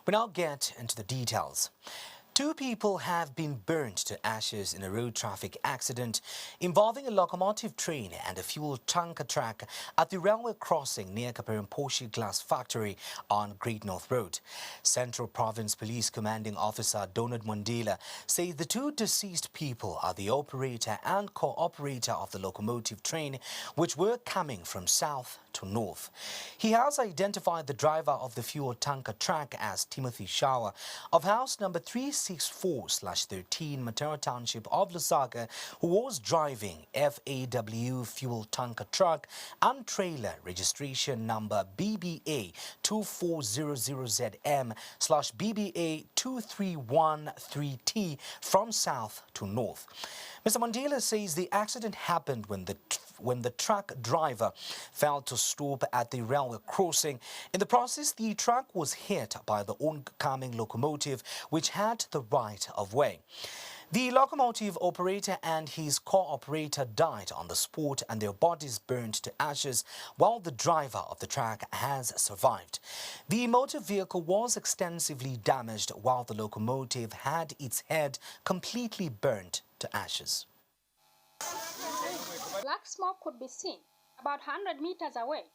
We now get into the details. 2 people have been burnt to ashes in a road traffic accident involving a locomotive train and a fuel tanker truck at the railway crossing near Kaperimposhi Glass Factory on Great North Road. Central Province Police Commanding Officer Donald Mwandila says the 2 deceased people are the operator and co-operator of the locomotive train, which were coming from south to north. He has identified the driver of the fuel tanker truck as Timothy Shower of house number 364/13 Matera Township of Lusaka, who was driving FAW fuel tanker truck and trailer registration number BBA 2400ZM/BBA 2313T from south to north. Mr. Mandela says the accident happened when the truck driver failed to stop at the railway crossing. In the process, the truck was hit by the oncoming locomotive, which had the right of way. The locomotive operator and his co-operator died on the spot and their bodies burned to ashes, while the driver of the truck has survived. The motor vehicle was extensively damaged, while the locomotive had its head completely burnt to ashes. Black smoke could be seen about 100 meters away.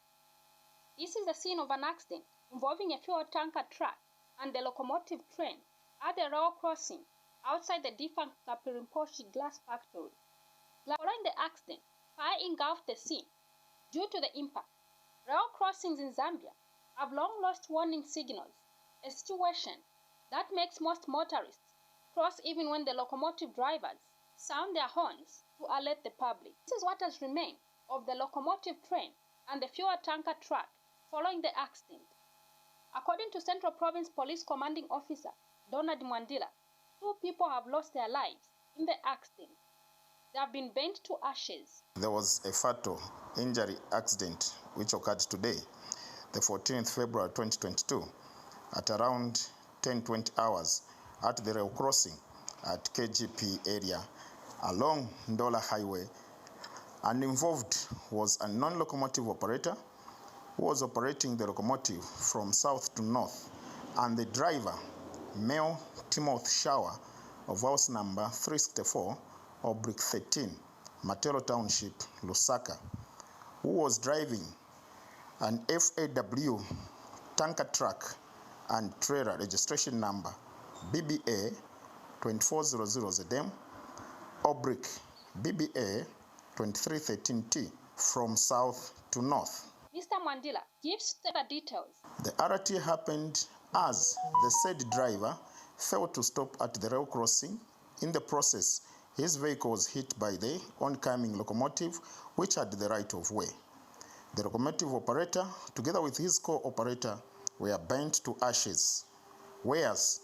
This is the scene of an accident involving a fuel tanker truck and the locomotive train at the rail crossing outside the defunct Kaperimposhi Glass Factory. Following the accident, fire engulfed the scene. Due to the impact, rail crossings in Zambia have long lost warning signals, a situation that makes most motorists cross even when the locomotive drivers sound their horns to alert the public. This is what has remained of the locomotive train and the fuel tanker truck following the accident. According to Central Province Police Commanding Officer Donald Mwandila, 2 people have lost their lives in the accident. They have been burnt to ashes. There was a fatal injury accident which occurred today, the 14th February 2022, at around 10:20 hours at the rail crossing at KGP area along Ndola Highway, and involved was a non-locomotive operator who was operating the locomotive from south to north, and the driver, male Timothy Shower of house number 364/13 Matera Township, Lusaka, who was driving an FAW tanker truck and trailer registration number BBA 2400ZM BBA 2313T from south to north. Mr. Mwandila gives the details. The RT happened as the said driver failed to stop at the rail crossing. In the process, his vehicle was hit by the oncoming locomotive, which had the right of way. The locomotive operator, together with his co-operator, were burnt to ashes, whereas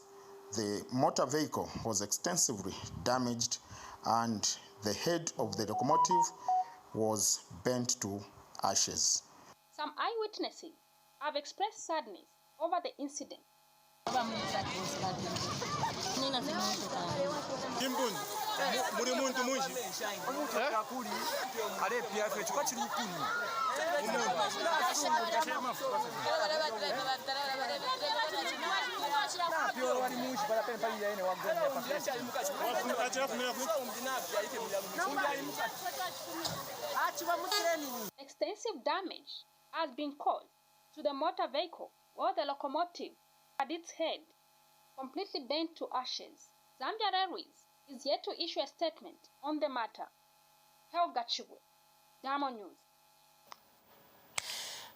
the motor vehicle was extensively damaged and the head of the locomotive was burnt to ashes. Some eyewitnesses have expressed sadness over the incident. Extensive damage has been caused to the motor vehicle, while the locomotive had its head completely burnt to ashes. Zambia Railways is yet to issue a statement on the matter. Helga Chibwe, Diamond News.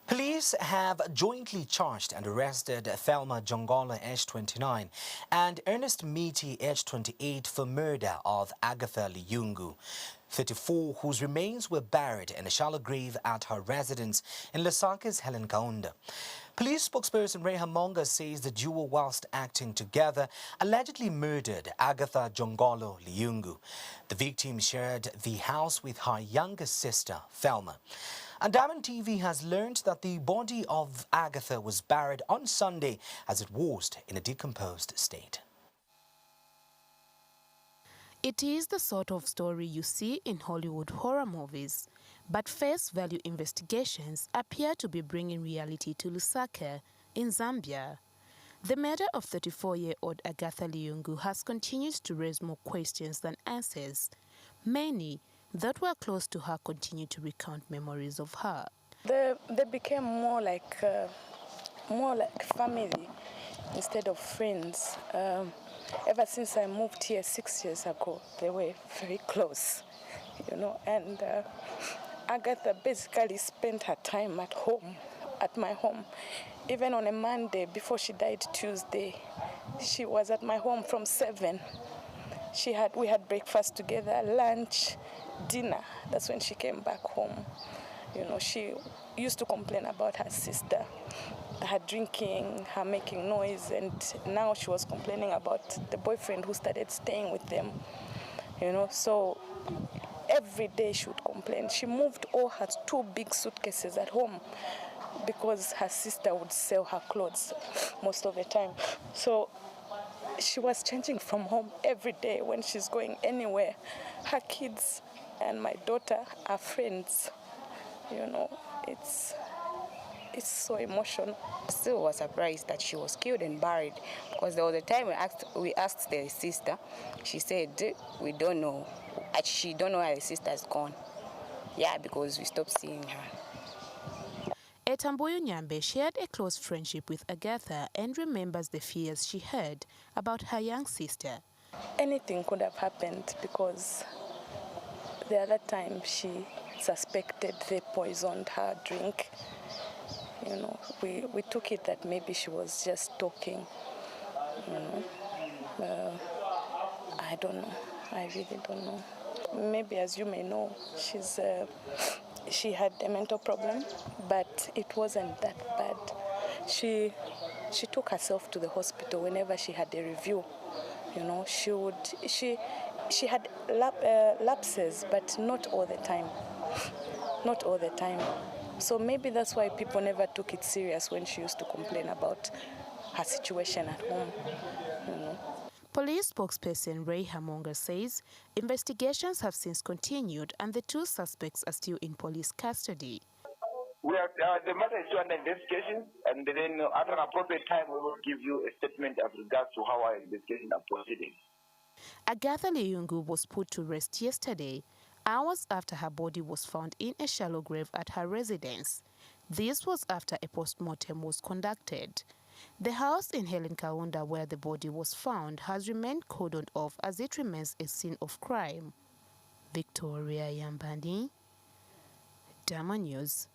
Police have jointly charged and arrested Thelma Jongolo, aged 29, and Ernest Miti, aged 28, for murder of Agatha Liyungu, 34, whose remains were buried in a shallow grave at her residence in Lusaka's HELLEN KAUNDA. Police spokesperson Ray Hamonga says the duo, whilst acting together, allegedly murdered Agatha Jongolo Liyungu. The victim shared the house with her younger sister, Thelma. And Diamond TV has learned that the body of Agatha was buried on Sunday as it was in a decomposed state. It is the sort of story you see in Hollywood horror movies, but face value investigations appear to be bringing reality to Lusaka in Zambia. The murder of 34-year-old Agatha Liyungu has continued to raise more questions than answers. Many that were close to her continue to recount memories of her. They became more like family instead of friends. Ever since I moved here 6 years ago, they were very close, and Agatha basically spent her time at home, at my home. Even on a Monday, before she died Tuesday, she was at my home from 7. We had breakfast together, lunch, dinner. That's when she came back home. She used to complain about her sister, her drinking, her making noise, and now she was complaining about the boyfriend who started staying with them. So every day she would complain. She moved all her 2 big suitcases at home because her sister would sell her clothes most of the time. So she was changing from home every day when she's going anywhere. Her kids and my daughter are friends. It's so emotional. Still was surprised that she was killed and buried, because there was a time we asked the sister. She said, we don't know. She don't know where the sister's gone. Yeah, because we stopped seeing her. Etamboyo Nyambe shared a close friendship with Agatha and remembers the fears she had about her young sister. Anything could have happened, because the other time she suspected they poisoned her drink. We took it that maybe she was just talking. I don't know. I really don't know. Maybe, as you may know, she had a mental problem, but it wasn't that bad. She took herself to the hospital whenever she had a review. She had lapses, but not all the time. Not all the time. So maybe that's why people never took it serious when she used to complain about her situation at home. Police spokesperson Ray Hamonga says investigations have since continued and the 2 suspects are still in police custody. The matter is still under investigation, and then at an appropriate time we will give you a statement as regards to how our investigations are proceeding. Agatha Liyungu was put to rest yesterday, hours after her body was found in a shallow grave at her residence. This was after a post-mortem was conducted. The house in HELLEN, KAUNDA, where the body was found, has remained cordoned off as it remains a scene of crime. Victoria Yambani, Dama News.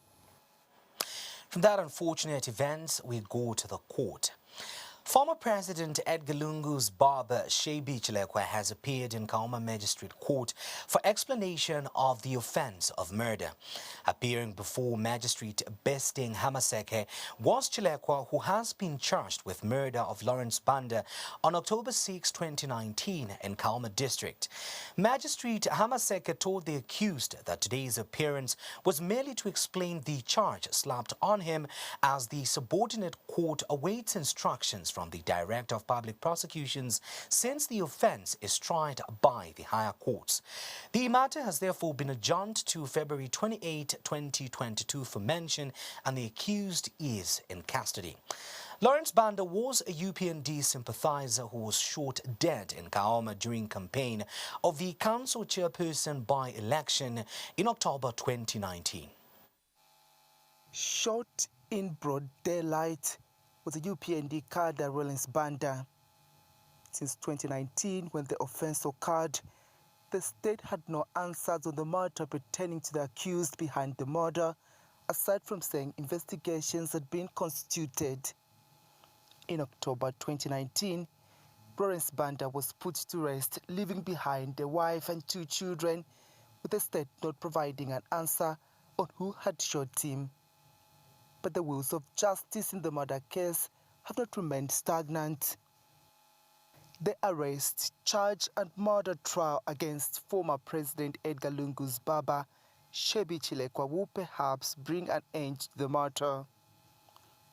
From that unfortunate event, we go to the court. Former President Edgar Lungu's barber, CHILEKWA, has appeared in Kauma Magistrate Court for explanation of the offence of murder. Appearing before Magistrate Besting Hamaseke was CHILEKWA, who has been charged with murder of Lawrence Banda on October 6, 2019 in Kauma District. Magistrate Hamaseke told the accused that today's appearance was merely to explain the charge slapped on him as the subordinate court awaits instructions from the Director of Public Prosecutions since the offence is tried by the higher courts. The matter has therefore been adjourned to February 28, 2022 for mention, and the accused is in custody. Lawrence Banda was a UPND sympathizer who was shot dead in Kauma during campaign of the council chairperson by-election in October 2019. Shot in broad daylight was a UPND cadre, Lawrence Banda. Since 2019, when the offence occurred, the state had no answers on the matter pertaining to the accused behind the murder, aside from saying investigations had been constituted. In October 2019, Lawrence Banda was put to rest, leaving behind a wife and 2 children, with the state not providing an answer on who had shot him. But the wheels of justice in the murder case have not remained stagnant. The arrest, charge and murder trial against former President Edgar Lungu's barber, CHILEKWA, will perhaps bring an end to the matter.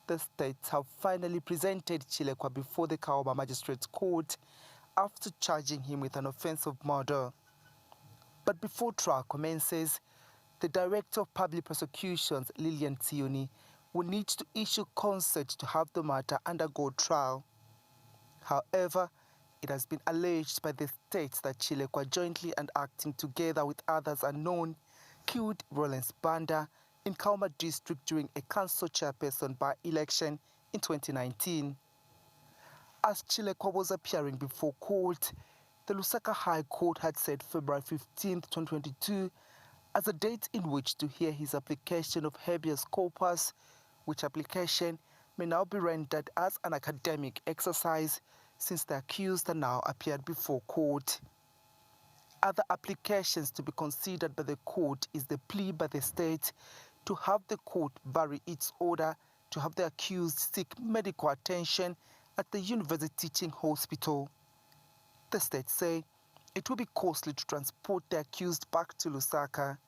The states have finally presented CHILEKWA before the Kauma Magistrates Court after charging him with an offence of murder. But before trial commences, the Director of Public Prosecutions, Lillian Tsioni, will need to issue consent to have the matter undergo trial. However, it has been alleged by the states that CHILEKWA, jointly and acting together with others unknown, killed Rollins Banda in KAUNDA district during a council chairperson by-election in 2019. As CHILEKWA was appearing before court, the Lusaka High Court had set February 15, 2022 as a date in which to hear his application of habeas corpus, which application may now be rendered as an academic exercise since the accused have now appeared before court. Other applications to be considered by the court is the plea by the state to have the court vary its order to have the accused seek medical attention at the University Teaching Hospital. The state say it will be costly to transport the accused back to Lusaka.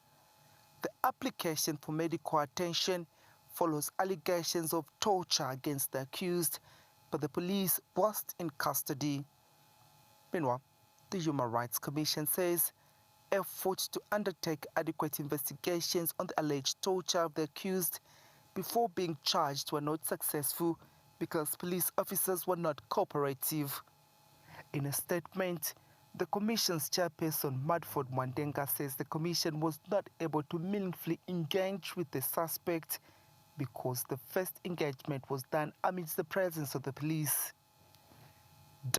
The application for medical attention follows allegations of torture against the accused by the police whilst in custody. Meanwhile, the Human Rights Commission says efforts to undertake adequate investigations on the alleged torture of the accused before being charged were not successful because police officers were not cooperative. In a statement, the Commission's chairperson, Madford Mwandenga, says the Commission was not able to meaningfully engage with the suspect because the first engagement was done amidst the presence of the police.